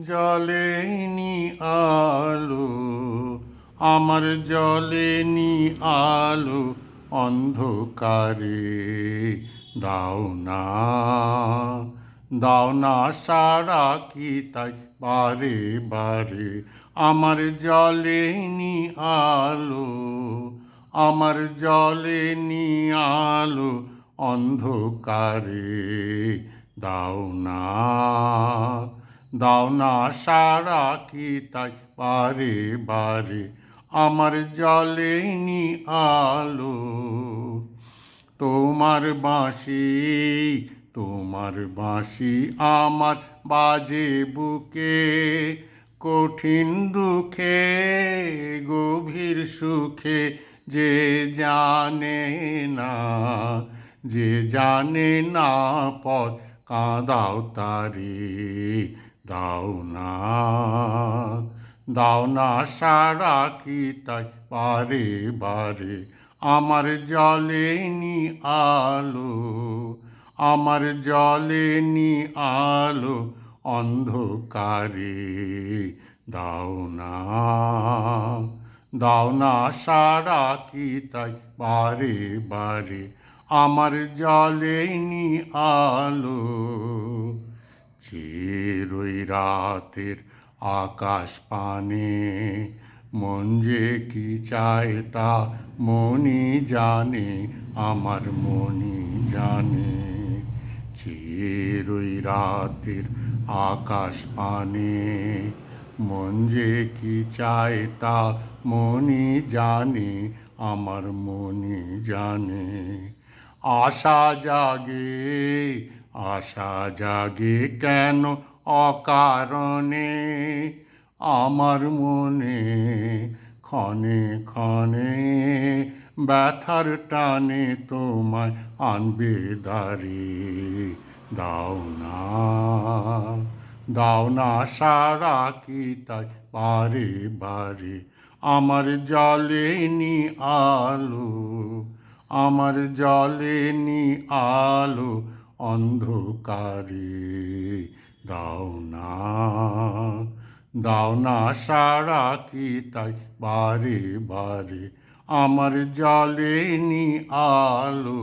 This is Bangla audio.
জ্বলেনি আলো, আমার জ্বলেনি আলো অন্ধকারে। দাও না, দাও না সারা কি তাই বারে বারে। আমার জ্বলেনি আলো, আমার জ্বলেনি আলো অন্ধকারে। দাও না, দাও না সারা কি তাই বারে বারে। আমার জ্বলেনি আলো। তোমার বাঁশি, তোমার বাঁশি আমার বাজে বুকে, কঠিন দুঃখে গভীর সুখে। যে জানে না, যে জানে না পথ কাঁদাও তারে। দাও না, দাও না সারা কি তাই বারে বারে। আমার জ্বলেনি আলো, আমার জ্বলেনি আলো অন্ধকারে। দাও না, দাও না সারা কি তাই বারে বারে। আমার জ্বলেনি আলো। চিরই রাতের আকাশ পানে মন যে কি চায় তা মনই জানে, আমার মনই জানে। চিরই রাতের আকাশ পানে মন যে কি চায় তা মনই জানে, আমার মনই জানে। আশা জাগে, আশা জাগে কেন অকারণে আমার মনে। ক্ষণে ক্ষণে ব্যথার টানে তোমায় আনবে দাঁড়ি। দাও না, দাও না সারা কি তাই বারে বারে। আমার জ্বলেনি আলো, আমার জ্বলেনি আলো অন্ধকারে। দাও না, দাও না সারা কি তাই বারে বারে। আমার জ্বলেনি আলো।